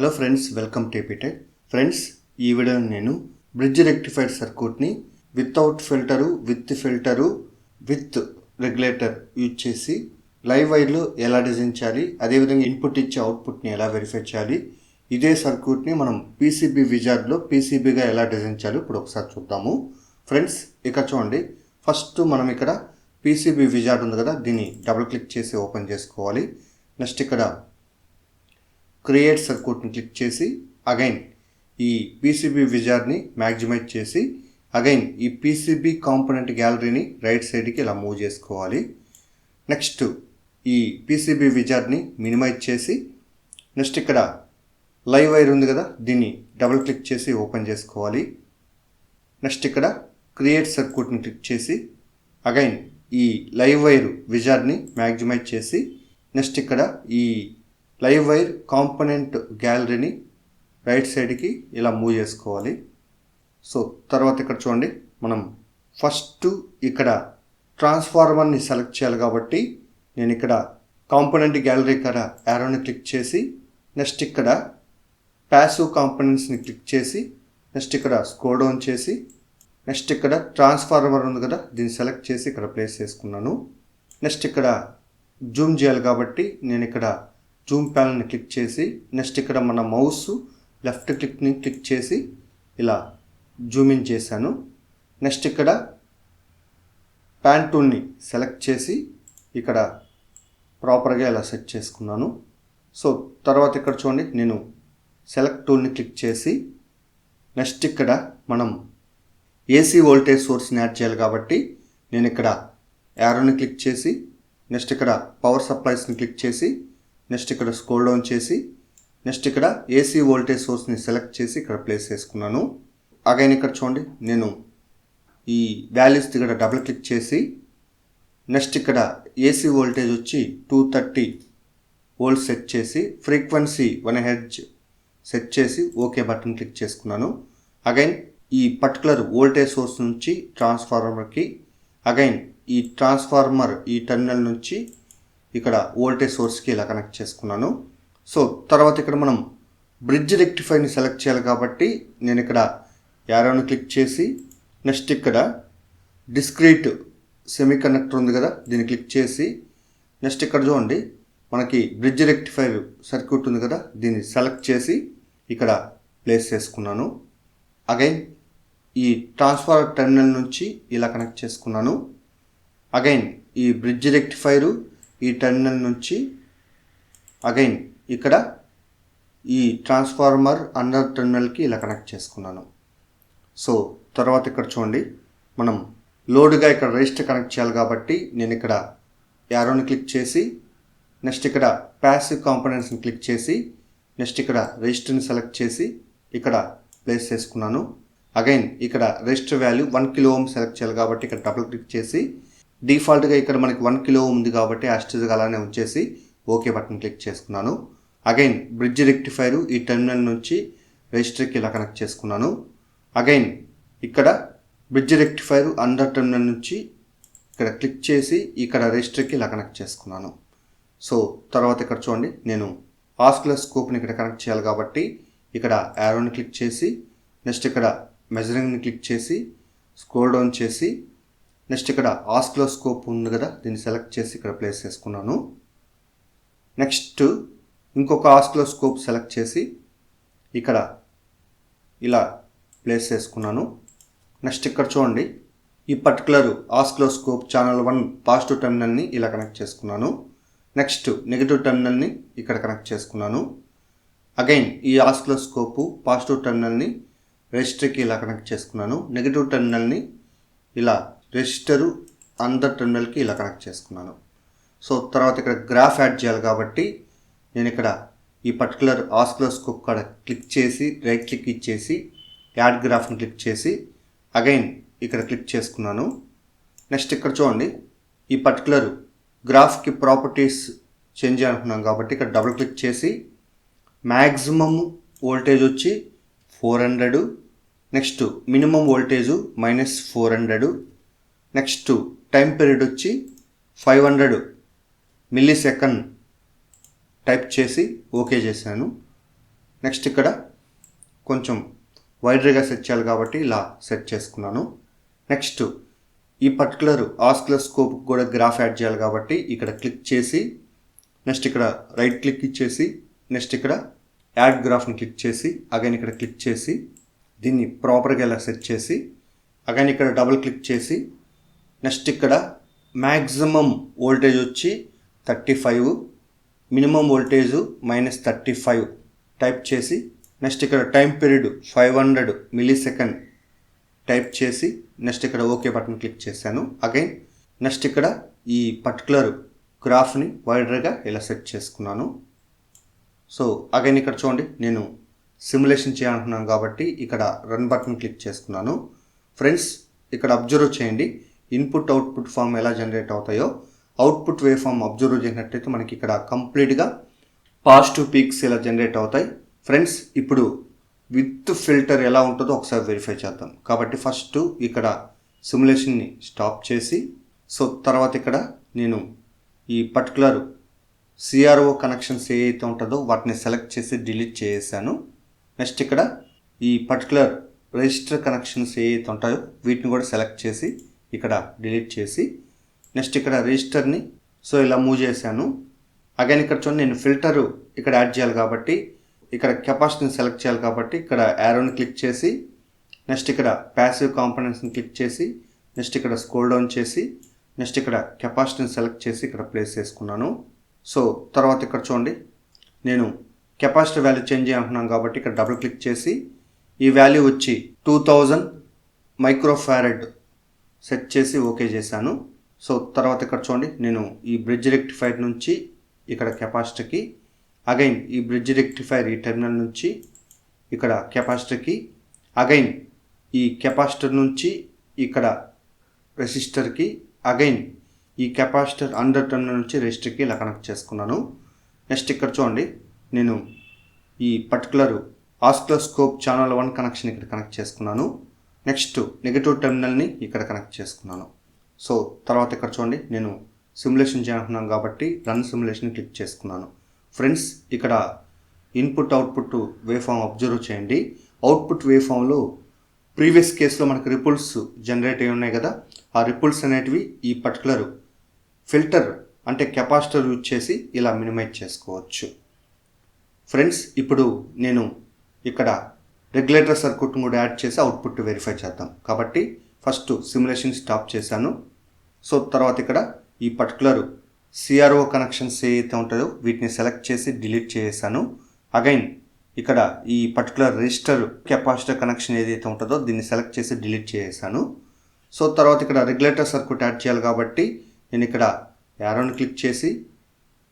Hello friends, welcome to APTech. Friends, ఈ వీడియోలో నేను బ్రిడ్జ్ రెక్టిఫైర్ సర్క్యూట్ని without filter, with filter, with regulator use చేసి లైవ్ వైర్లో ఎలా డిజైన్ చేయాలి, అదేవిధంగా ఇన్పుట్ ఇచ్చే అవుట్పుట్ని ఎలా వెరిఫై చేయాలి, ఇదే సర్క్యూట్ని మనం పీసీబీ విజార్డ్లో పీసీబీగా ఎలా డిజైన్ చేయాలి ఇప్పుడు ఒకసారి చూద్దాము. ఫ్రెండ్స్, ఇక్కడ చూడండి, ఫస్ట్ మనం ఇక్కడ పీసీబీ విజార్డ్ ఉంది కదా, దీన్ని డబుల్ క్లిక్ చేసి ఓపెన్ చేసుకోవాలి. నెక్స్ట్ ఇక్కడ క్రియేట్ సర్క్యూట్ని క్లిక్ చేసి అగైన్ ఈ పీసీబీ విజార్డ్ని మ్యాక్సిమైజ్ చేసి అగైన్ ఈ పీసీబీ కాంపోనెంట్ గ్యాలరీని రైట్ సైడ్కి ఇలా మూవ్ చేసుకోవాలి. నెక్స్ట్ ఈ పీసీబీ విజార్డ్ని మినిమైజ్ చేసి నెక్స్ట్ ఇక్కడ లైవ్ వైర్ ఉంది కదా, దీన్ని డబుల్ క్లిక్ చేసి ఓపెన్ చేసుకోవాలి. నెక్స్ట్ ఇక్కడ క్రియేట్ సర్క్యూట్ని క్లిక్ చేసి అగైన్ ఈ లైవ్ వైర్ విజార్డ్ని మ్యాక్సిమైజ్ చేసి నెక్స్ట్ ఇక్కడ ఈ లైవ్ వైర్ కాంపోనెంట్ గ్యాలరీని రైట్ సైడ్కి ఇలా మూవ్ చేసుకోవాలి. సో తర్వాత ఇక్కడ చూడండి, మనం ఫస్ట్ ఇక్కడ ట్రాన్స్ఫార్మర్ని సెలెక్ట్ చేయాలి కాబట్టి నేను ఇక్కడ కాంపోనెంట్ గ్యాలరీ ఇక్కడ యారోని క్లిక్ చేసి నెక్స్ట్ ఇక్కడ ప్యాసివ్ కాంపోనెంట్స్ని క్లిక్ చేసి నెక్స్ట్ ఇక్కడ స్క్రోల్ డౌన్ చేసి నెక్స్ట్ ఇక్కడ ట్రాన్స్ఫార్మర్ ఉంది కదా, దీన్ని సెలెక్ట్ చేసి ఇక్కడ ప్లేస్ చేసుకున్నాను. నెక్స్ట్ ఇక్కడ జూమ్ చేయాలి కాబట్టి నేను ఇక్కడ జూమ్ ప్యానల్ని క్లిక్ చేసి నెక్స్ట్ ఇక్కడ మన మౌస్ లెఫ్ట్ క్లిక్ని క్లిక్ చేసి ఇలా జూమ్ ఇన్ చేశాను. నెక్స్ట్ ఇక్కడ ప్యాన్ టూల్ని సెలెక్ట్ చేసి ఇక్కడ ప్రాపర్గా ఇలా సెట్ చేసుకున్నాను. సో తర్వాత ఇక్కడ చూడండి, నేను సెలెక్ట్ టూల్ని క్లిక్ చేసి నెక్స్ట్ ఇక్కడ మనం ఏసీ వోల్టేజ్ సోర్స్ని యాడ్ చేయాలి కాబట్టి నేను ఇక్కడ యారోని క్లిక్ చేసి నెక్స్ట్ ఇక్కడ పవర్ సప్లైస్ని క్లిక్ చేసి నెక్స్ట్ ఇక్కడ స్క్రోల్ డౌన్ చేసి నెక్స్ట్ ఇక్కడ ఏసీ వోల్టేజ్ సోర్స్ని సెలెక్ట్ చేసి ఇక్కడ ప్లేస్ చేసుకున్నాను. అగైన్ ఇక్కడ చూడండి, నేను ఈ వాల్యూస్ ఇక్కడ డబుల్ క్లిక్ చేసి నెక్స్ట్ ఇక్కడ ఏసీ వోల్టేజ్ వచ్చి 230 వోల్ట్స్ సెట్ చేసి ఫ్రీక్వెన్సీ 1 హెర్ట్జ్ సెట్ చేసి ఓకే బటన్ క్లిక్ చేసుకున్నాను. అగైన్ ఈ పర్టికులర్ వోల్టేజ్ సోర్స్ నుంచి ట్రాన్స్ఫార్మర్కి అగైన్ ఈ ట్రాన్స్ఫార్మర్ ఈ టెర్మినల్ నుంచి ఇక్కడ వోల్టేజ్ సోర్స్కి ఇలా కనెక్ట్ చేసుకున్నాను. సో తర్వాత ఇక్కడ మనం బ్రిడ్జ్ రెక్టిఫైర్ని సెలెక్ట్ చేయాలి కాబట్టి నేను ఇక్కడ యారోని క్లిక్ చేసి నెక్స్ట్ ఇక్కడ డిస్క్రీట్ సెమీ కండక్టర్ ఉంది కదా, దీన్ని క్లిక్ చేసి నెక్స్ట్ ఇక్కడ చూడండి, మనకి బ్రిడ్జ్ రెక్టిఫైర్ సర్క్యూట్ ఉంది కదా, దీన్ని సెలెక్ట్ చేసి ఇక్కడ ప్లేస్ చేసుకున్నాను. అగైన్ ఈ ట్రాన్స్ఫార్మర్ టెర్మినల్ నుంచి ఇలా కనెక్ట్ చేసుకున్నాను. అగైన్ ఈ బ్రిడ్జ్ రెక్టిఫైరు ఈ టెర్మినల్ నుంచి అగైన్ ఇక్కడ ఈ ట్రాన్స్ఫార్మర్ అండర్ టెర్మినల్కి ఇలా కనెక్ట్ చేసుకున్నాను. సో తర్వాత ఇక్కడ చూడండి, మనం లోడ్గా ఇక్కడ రెజిస్టర్ కనెక్ట్ చేయాలి కాబట్టి నేను ఇక్కడ యారోని క్లిక్ చేసి నెక్స్ట్ ఇక్కడ ప్యాసివ్ కాంపోనెంట్స్ని క్లిక్ చేసి నెక్స్ట్ ఇక్కడ రెజిస్టర్ని సెలెక్ట్ చేసి ఇక్కడ ప్లేస్ చేసుకున్నాను. అగైన్ ఇక్కడ register value 1 kilo ohm select చేయాలి కాబట్టి ఇక్కడ డబుల్ క్లిక్ చేసి డిఫాల్ట్గా ఇక్కడ మనకి 1 కిలో ఉంది కాబట్టి యాస్టిజ్గా అలానే ఉంచేసి ఓకే బటన్ క్లిక్ చేసుకున్నాను. అగైన్ బ్రిడ్జ్ రెక్టిఫైరు ఈ టెర్మినల్ నుంచి రెజిస్టర్కి ఇలా కనెక్ట్ చేసుకున్నాను. అగైన్ ఇక్కడ బ్రిడ్జ్ రెక్టిఫైరు అండర్ టెర్మినల్ నుంచి ఇక్కడ క్లిక్ చేసి ఇక్కడ రెజిస్టర్కి ఇలా కనెక్ట్ చేసుకున్నాను. సో తర్వాత ఇక్కడ చూడండి, నేను ఆస్కిలోస్కోప్ని ఇక్కడ కనెక్ట్ చేయాలి కాబట్టి ఇక్కడ యారోని క్లిక్ చేసి నెక్స్ట్ ఇక్కడ మెజరింగ్ని క్లిక్ చేసి స్క్రోల్ డౌన్ చేసి నెక్స్ట్ ఇక్కడ ఆస్కిలోస్కోప్ ఉంది కదా, దీన్ని సెలెక్ట్ చేసి ఇక్కడ ప్లేస్ చేసుకున్నాను. నెక్స్ట్ ఇంకొక ఆస్కిలోస్కోప్ సెలెక్ట్ చేసి ఇక్కడ ఇలా ప్లేస్ చేసుకున్నాను. నెక్స్ట్ ఇక్కడ చూడండి, ఈ పర్టికులర్ ఆస్కిలోస్కోప్ ఛానల్ 1 పాజిటివ్ టెర్మినల్ని ఇలా కనెక్ట్ చేసుకున్నాను. నెక్స్ట్ నెగిటివ్ టెర్మినల్ని ఇక్కడ కనెక్ట్ చేసుకున్నాను. అగైన్ ఈ ఆస్కిలోస్కోపు పాజిటివ్ టెర్మినల్ని రెజిస్టర్కి ఇలా కనెక్ట్ చేసుకున్నాను. నెగిటివ్ టెర్మినల్ని ఇలా రెజిస్టరు అందర్ టెర్మినల్కి ఇలా కనెక్ట్ చేసుకున్నాను. సో తర్వాత ఇక్కడ గ్రాఫ్ యాడ్ చేయాలి కాబట్టి నేను ఇక్కడ ఈ పర్టికులర్ ఆస్కిలోస్కోప్ కాడ క్లిక్ చేసి రైట్ క్లిక్ ఇచ్చేసి యాడ్ గ్రాఫ్ని క్లిక్ చేసి అగైన్ ఇక్కడ క్లిక్ చేసుకున్నాను. నెక్స్ట్ ఇక్కడ చూడండి, ఈ పర్టికులర్ గ్రాఫ్కి ప్రాపర్టీస్ చేంజ్ అనుకున్నాం కాబట్టి ఇక్కడ డబుల్ క్లిక్ చేసి మ్యాక్సిమమ్ వోల్టేజ్ వచ్చి 400, next minimum voltage -400, next time period వచ్చి 500 మిల్లీ సెకండ్ టైప్ చేసి ఓకే చేశాను. నెక్స్ట్ ఇక్కడ కొంచెం వైడర్గా సెట్ చేయాలి కాబట్టి ఇలా సెట్ చేసుకున్నాను. నెక్స్ట్ ఈ పర్టికులర్ ఆస్కిలోస్కోప్ కూడా గ్రాఫ్ యాడ్ చేయాలి కాబట్టి ఇక్కడ క్లిక్ చేసి నెక్స్ట్ ఇక్కడ రైట్ క్లిక్ ఇచ్చేసి నెక్స్ట్ ఇక్కడ యాడ్ గ్రాఫ్ని క్లిక్ చేసి అగైన్ ఇక్కడ క్లిక్ చేసి దీన్ని ప్రాపర్గా ఇలా సెట్ చేసి అగైన్ ఇక్కడ డబుల్ క్లిక్ చేసి నెక్స్ట్ ఇక్కడ మ్యాక్సిమం వోల్టేజ్ వచ్చి 35, మినిమం వోల్టేజ్ -35 టైప్ చేసి నెక్స్ట్ ఇక్కడ టైం పీరియడ్ 500 మిల్లీ-సెకండ్ టైప్ చేసి నెక్స్ట్ ఇక్కడ ఓకే బటన్ క్లిక్ చేశాను. అగైన్ నెక్స్ట్ ఇక్కడ ఈ పర్టికులర్ గ్రాఫ్ని వైడర్గా ఇలా సెట్ చేసుకున్నాను. సో అగైన్ ఇక్కడ చూడండి నేను సిమ్యులేషన్ చేయాలనుకున్నాను కాబట్టి ఇక్కడ రన్ బటన్ క్లిక్ చేసుకున్నాను. ఫ్రెండ్స్ ఇక్కడ అబ్జర్వ్ చేయండి ఇన్పుట్ అవుట్పుట్ ఫామ్ ఎలా జనరేట్ అవుతాయో. అవుట్పుట్ వేవ్ ఫామ్ అబ్జర్వ్ చేసినట్టయితే మనకి ఇక్కడ కంప్లీట్గా పాజిటివ్ పీక్స్ ఇలా జనరేట్ అవుతాయి. ఫ్రెండ్స్ ఇప్పుడు విత్ ఫిల్టర్ ఎలా ఉంటుందో ఒకసారి వెరిఫై చేద్దాం. కాబట్టి ఫస్ట్ ఇక్కడ సిమ్యులేషన్ని స్టాప్ చేసి సో తర్వాత ఇక్కడ నేను ఈ పర్టికులర్ సిఆర్ఓ కనెక్షన్స్ ఏదైతే ఉంటుందో వాటిని సెలెక్ట్ చేసి డిలీట్ చేసాను. నెక్స్ట్ ఇక్కడ ఈ పర్టికులర్ రిజిస్టర్ కనెక్షన్స్ ఏవైతే ఉంటాయో వీటిని కూడా సెలెక్ట్ చేసి ఇక్కడ డిలీట్ చేసి నెక్స్ట్ ఇక్కడ రిజిస్టర్ని సో ఇలా మూవ్ చేశాను. అగైన్ ఇక్కడ చూడండి నేను ఫిల్టర్ ఇక్కడ యాడ్ చేయాలి కాబట్టి ఇక్కడ కెపాసిటీని సెలెక్ట్ చేయాలి కాబట్టి ఇక్కడ యారోని క్లిక్ చేసి నెక్స్ట్ ఇక్కడ ప్యాసివ్ కాంపోనెంట్స్ని క్లిక్ చేసి నెక్స్ట్ ఇక్కడ స్క్రోల్ డౌన్ చేసి నెక్స్ట్ ఇక్కడ కెపాసిటీని సెలెక్ట్ చేసి ఇక్కడ ప్లేస్ చేసుకున్నాను. సో తర్వాత ఇక్కడ చూడండి నేను కెపాసిటీ వాల్యూ చేంజ్ చేయాలనుకున్నాను కాబట్టి ఇక్కడ డబుల్ క్లిక్ చేసి ఈ వాల్యూ వచ్చి 2000 మైక్రోఫారెడ్ సెట్ చేసి ఓకే చేశాను. సో తర్వాత ఇక్కడ చూడండి నేను ఈ బ్రిడ్జ్ రెక్టిఫైర్ నుంచి ఇక్కడ కెపాసిటీకి అగైన్ ఈ బ్రిడ్జ్ రెక్టిఫైర్ ఈ టెర్మినల్ నుంచి ఇక్కడ కెపాసిటర్కి అగైన్ ఈ కెపాసిటర్ నుంచి ఇక్కడ రెసిస్టర్కి అగైన్ ఈ కెపాసిటర్ అండర్ టెర్మినల్ నుంచి రెసిస్టర్కి ఇలా కనెక్ట్ చేసుకున్నాను. నెక్స్ట్ ఇక్కడ చూడండి నేను ఈ పర్టికులర్ ఆస్కిలోస్కోప్ ఛానల్ 1 కనెక్షన్ ఇక్కడ కనెక్ట్ చేసుకున్నాను. నెక్స్ట్ నెగటివ్ టెర్మినల్ని ఇక్కడ కనెక్ట్ చేసుకున్నాను. సో తర్వాత ఇక్కడ చూడండి నేను సిమ్యులేషన్ చేయాలనుకున్నాను కాబట్టి రన్ సిమ్యులేషన్ క్లిక్ చేసుకున్నాను. ఫ్రెండ్స్ ఇక్కడ input output wave form observe చేయండి. అవుట్పుట్ వేవ్ ఫామ్లో ప్రీవియస్ కేసులో మనకు రిపుల్స్ జనరేట్ అయి ఉన్నాయి కదా, ఆ రిపుల్స్ అనేటివి ఈ పర్టికులర్ ఫిల్టర్ అంటే కెపాసిటర్ యూజ్ చేసి ఇలా మినిమైజ్ చేసుకోవచ్చు. ఫ్రెండ్స్ ఇప్పుడు నేను ఇక్కడ రెగ్యులేటర్ సర్క్యూట్ని కూడా యాడ్ చేసి అవుట్పుట్ వెరిఫై చేద్దాం. కాబట్టి ఫస్ట్ సిమ్యులేషన్ స్టాప్ చేశాను. సో తర్వాత ఇక్కడ ఈ పర్టికులర్ సిఆర్ఓ కనెక్షన్స్ ఏదైతే ఉంటుందో వీటిని సెలెక్ట్ చేసి డిలీట్ చేసాను. అగైన్ ఇక్కడ ఈ పర్టికులర్ రెజిస్టర్ కెపాసిటర్ కనెక్షన్ ఏదైతే ఉంటుందో దీన్ని సెలెక్ట్ చేసి డిలీట్ చేసాను. సో తర్వాత ఇక్కడ రెగ్యులేటర్ సర్క్యూట్ యాడ్ చేయాలి కాబట్టి నేను ఇక్కడ యారోని క్లిక్ చేసి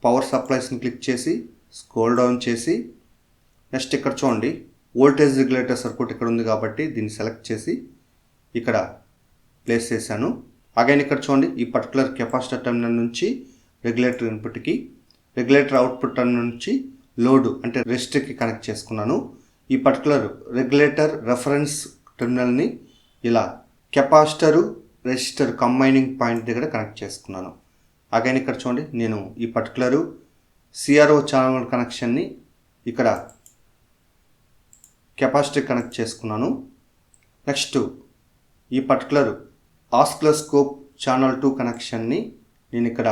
పవర్ సప్లైస్ని క్లిక్ చేసి స్క్రోల్ డౌన్ చేసి నెక్స్ట్ ఇక్కడ చూడండి వోల్టేజ్ రెగ్యులేటర్ సర్క్యూట్ ఇక్కడ ఉంది కాబట్టి దీన్ని సెలెక్ట్ చేసి ఇక్కడ ప్లేస్ చేశాను. అగైన్ ఇక్కడ చూడండి ఈ పర్టికులర్ కెపాసిటర్ టెర్మినల్ నుంచి రెగ్యులేటర్ ఇన్పుట్కి రెగ్యులేటర్ అవుట్పుట్ టెర్మినల్ నుంచి లోడ్ అంటే రెసిస్టర్కి కనెక్ట్ చేసుకున్నాను. ఈ పర్టికులర్ రెగ్యులేటర్ రెఫరెన్స్ టెర్మినల్ని ఇలా కెపాసిటరు రెసిస్టర్ కంబైనింగ్ పాయింట్ దగ్గర కనెక్ట్ చేసుకున్నాను. అగైన్ ఇక్కడ చూడండి నేను ఈ పర్టికులరు సిఆర్ఓ ఛానల్ కనెక్షన్ని ఇక్కడ కెపాసిటర్ కనెక్ట్ చేసుకున్నాను. నెక్స్ట్ ఈ పర్టికులర్ ఆస్కిలోస్కోప్ ఛానల్ 2 కనెక్షన్ని నేను ఇక్కడ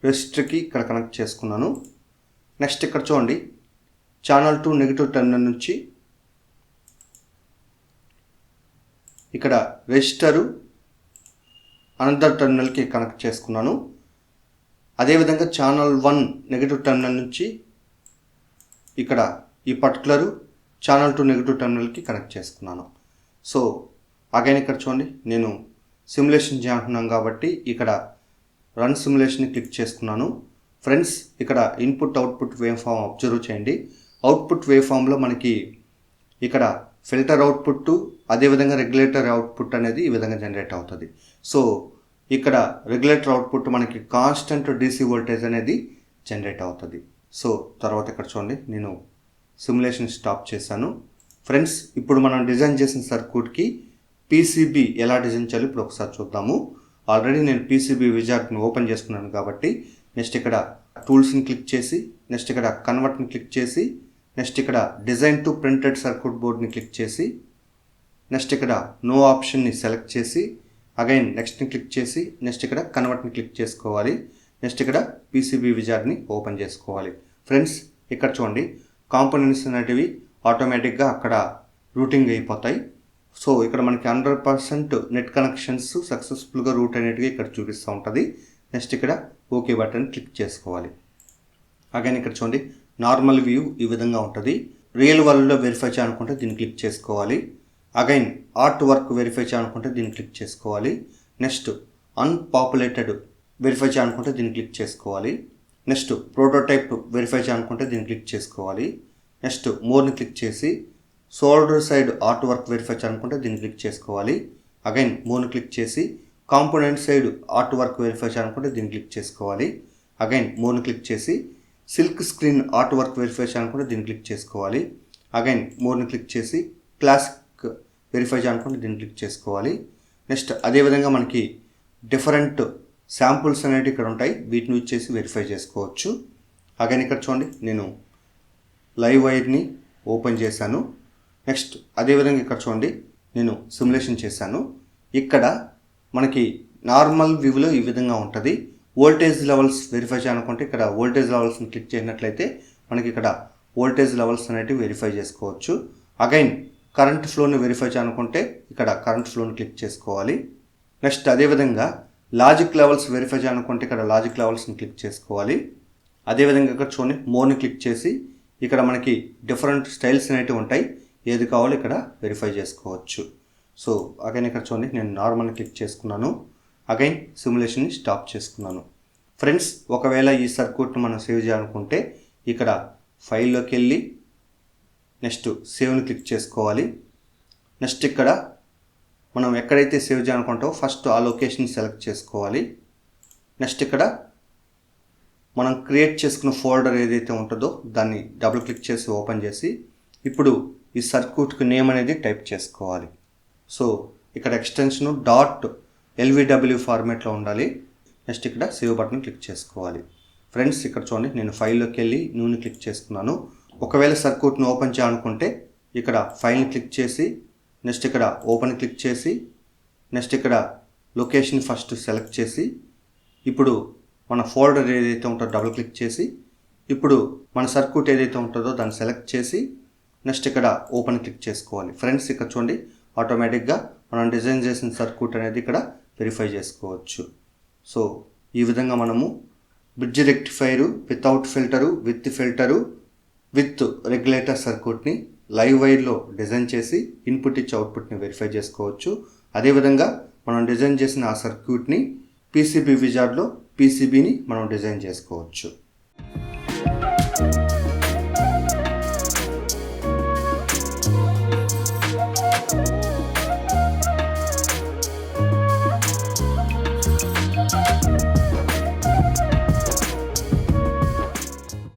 రెసిస్టర్కి ఇక్కడ కనెక్ట్ చేసుకున్నాను. నెక్స్ట్ ఇక్కడ చూడండి ఛానల్ 2 నెగిటివ్ టెర్మినల్ నుంచి ఇక్కడ రెసిస్టరు అనదర్ టెర్మినల్కి కనెక్ట్ చేసుకున్నాను. అదేవిధంగా ఛానల్ 1 నెగిటివ్ టెర్మినల్ నుంచి ఇక్కడ ఈ పర్టికులర్ ఛానల్ 2 నెగిటివ్ టెర్మినల్కి కనెక్ట్ చేసుకున్నాను. సో అగైన్ ఇక్కడ చూడండి నేను సిమ్యులేషన్ చేయాలనుకున్నాను కాబట్టి ఇక్కడ రన్ సిమ్యులేషన్ని క్లిక్ చేసుకున్నాను. ఫ్రెండ్స్ ఇక్కడ input output wave form observe చేయండి. అవుట్పుట్ వేవ్ ఫామ్లో మనకి ఇక్కడ ఫిల్టర్ అవుట్పుట్ అదేవిధంగా రెగ్యులేటర్ అవుట్పుట్ అనేది ఈ విధంగా జనరేట్ అవుతుంది. సో ఇక్కడ రెగ్యులేటర్ అవుట్పుట్ మనకి కాన్స్టెంట్ డీసీ వోల్టేజ్ అనేది జనరేట్ అవుతుంది. సో తర్వాత ఇక్కడ చూడండి నేను సిమ్యులేషన్ స్టాప్ చేశాను. ఫ్రెండ్స్ ఇప్పుడు మనం డిజైన్ చేసిన సర్క్యూట్కి పీసీబీ ఎలా డిజైన్ చేయాలి ఇప్పుడు ఒకసారి చూద్దాము. ఆల్రెడీ నేను పీసీబీ విజార్ట్ని ఓపెన్ చేసుకున్నాను కాబట్టి నెక్స్ట్ ఇక్కడ టూల్స్ని క్లిక్ చేసి నెక్స్ట్ ఇక్కడ కన్వర్ట్ని క్లిక్ చేసి నెక్స్ట్ ఇక్కడ డిజైన్ టు ప్రింటెడ్ సర్క్యూట్ బోర్డ్ని క్లిక్ చేసి నెక్స్ట్ ఇక్కడ నో ఆప్షన్ని సెలెక్ట్ చేసి అగైన్ నెక్స్ట్ని క్లిక్ చేసి నెక్స్ట్ ఇక్కడ కన్వర్ట్ని క్లిక్ చేసుకోవాలి. నెక్స్ట్ ఇక్కడ పీసీబీ విజార్డ్ని ఓపెన్ చేసుకోవాలి. ఫ్రెండ్స్ ఇక్కడ చూడండి కాంపోనెంట్స్ అనేటివి ఆటోమేటిక్గా అక్కడ రూటింగ్ అయిపోతాయి. సో ఇక్కడ మనకి 100% నెట్ కనెక్షన్స్ సక్సెస్ఫుల్గా రూట్ అనేటివి ఇక్కడ చూపిస్తూ ఉంటుంది. నెక్స్ట్ ఇక్కడ ఓకే బటన్ క్లిక్ చేసుకోవాలి. అగైన్ ఇక్కడ చూడండి నార్మల్ వ్యూ ఈ విధంగా ఉంటుంది. రియల్ వరల్డ్లో వెరిఫై చేయాలనుకుంటే దీన్ని క్లిక్ చేసుకోవాలి. అగైన్ ఆర్ట్ వర్క్ వెరిఫై చేయాలనుకుంటే దీన్ని క్లిక్ చేసుకోవాలి. నెక్స్ట్ అన్పాపులేటెడ్ వెరిఫై చేయాలనుకుంటే దీన్ని క్లిక్ చేసుకోవాలి. నెక్స్ట్ ప్రోటోటైప్ వెరిఫై చేయాలనుకుంటే దీన్ని క్లిక్ చేసుకోవాలి. నెక్స్ట్ మోర్ని క్లిక్ చేసి shoulder side art work verify చేయాలనుకుంటే దీన్ని క్లిక్ చేసుకోవాలి. అగైన్ మోర్ని క్లిక్ చేసి component side art work verify చేయాలనుకుంటే దీన్ని క్లిక్ చేసుకోవాలి. అగైన్ మోర్ని క్లిక్ చేసి silk screen art work verify చేయాలనుకుంటే దీన్ని క్లిక్ చేసుకోవాలి. అగైన్ మోర్ని క్లిక్ చేసి క్లాసిక్ వెరిఫై చేయాలనుకుంటే దీన్ని క్లిక్ చేసుకోవాలి. నెక్స్ట్ అదేవిధంగా మనకి డిఫరెంట్ శాంపుల్స్ అనేవి ఇక్కడ ఉంటాయి. వీటిని యూజ్ చేసి వెరిఫై చేసుకోవచ్చు. అగైన్ ఇక్కడ చూడండి నేను లైవ్ వైర్ని ఓపెన్ చేశాను. నెక్స్ట్ అదేవిధంగా ఇక్కడ చూడండి నేను సిమ్యులేషన్ చేశాను. ఇక్కడ మనకి నార్మల్ వ్యూలో ఈ విధంగా ఉంటుంది. వోల్టేజ్ లెవెల్స్ వెరిఫై చేయాలనుకుంటే ఇక్కడ వోల్టేజ్ లెవెల్స్ని క్లిక్ చేసినట్లయితే మనకి ఇక్కడ వోల్టేజ్ లెవెల్స్ అనేటివి వెరిఫై చేసుకోవచ్చు. అగైన్ కరెంట్ ఫ్లోని వెరిఫై చేయాలనుకుంటే ఇక్కడ కరెంట్ ఫ్లోని క్లిక్ చేసుకోవాలి. నెక్స్ట్ అదేవిధంగా లాజిక్ లెవెల్స్ వెరిఫై చేయాలనుకుంటే ఇక్కడ లాజిక్ లెవెల్స్ని క్లిక్ చేసుకోవాలి. అదేవిధంగా ఇక్కడ చూడండి మోర్ని క్లిక్ చేసి ఇక్కడ మనకి డిఫరెంట్ స్టైల్స్ అనేటివి ఉంటాయి. ఏది కావాలో ఇక్కడ వెరిఫై చేసుకోవచ్చు. సో అగైన్ ఇక్కడ చూడండి నేను నార్మల్ని క్లిక్ చేసుకున్నాను. అగైన్ సిమ్యులేషన్ని స్టాప్ చేసుకున్నాను. ఫ్రెండ్స్ ఒకవేళ ఈ సర్క్యూట్ని మనం సేవ్ చేయాలనుకుంటే ఇక్కడ ఫైల్లోకి వెళ్ళి నెక్స్ట్ సేవ్ని క్లిక్ చేసుకోవాలి. నెక్స్ట్ ఇక్కడ మనం ఎక్కడైతే సేవ్ చేయాలనుకుంటామో ఫస్ట్ ఆ లొకేషన్ సెలెక్ట్ చేసుకోవాలి. నెక్స్ట్ ఇక్కడ మనం క్రియేట్ చేసుకున్న ఫోల్డర్ ఏదైతే ఉంటుందో దాన్ని డబుల్ క్లిక్ చేసి ఓపెన్ చేసి ఇప్పుడు ఈ సర్క్యూట్కి నేమ్ అనేది టైప్ చేసుకోవాలి. సో ఇక్కడ ఎక్స్టెన్షన్ .lvw ఫార్మేట్లో ఉండాలి. నెక్స్ట్ ఇక్కడ సేవ్ బటన్ క్లిక్ చేసుకోవాలి. ఫ్రెండ్స్ ఇక్కడ చూడండి నేను ఫైల్లోకి వెళ్ళి న్యూని క్లిక్ చేసుకున్నాను. ఒకవేళ సర్క్యూట్ని ఓపెన్ చేయాలనుకుంటే ఇక్కడ ఫైల్ని క్లిక్ చేసి నెక్స్ట్ ఇక్కడ ఓపెన్ క్లిక్ చేసి నెక్స్ట్ ఇక్కడ లొకేషన్ ఫస్ట్ సెలెక్ట్ చేసి ఇప్పుడు మన ఫోల్డర్ ఏదైతే ఉంటుందో డబుల్ క్లిక్ చేసి ఇప్పుడు మన సర్క్యూట్ ఏదైతే ఉంటుందో దాన్ని సెలెక్ట్ చేసి నెక్స్ట్ ఇక్కడ ఓపెన్ క్లిక్ చేసుకోవాలి. ఫ్రెండ్స్ ఇక్కడ చూడండి ఆటోమేటిక్గా మనం డిజైన్ చేసిన సర్క్యూట్ అనేది ఇక్కడ వెరిఫై చేసుకోవచ్చు. సో ఈ విధంగా మనము bridge rectifier without filter with filter with regulator సర్క్యూట్ని లైవ్ వైర్లో డిజైన్ చేసి ఇన్పుట్ ఇచ్చి అవుట్పుట్ని వెరిఫై చేసుకోవచ్చు. అదేవిధంగా మనం డిజైన్ చేసిన ఆ సర్క్యూట్ని పీసీబీ విజార్డ్లో పీసీబీని మనం డిజైన్ చేసుకోవచ్చు.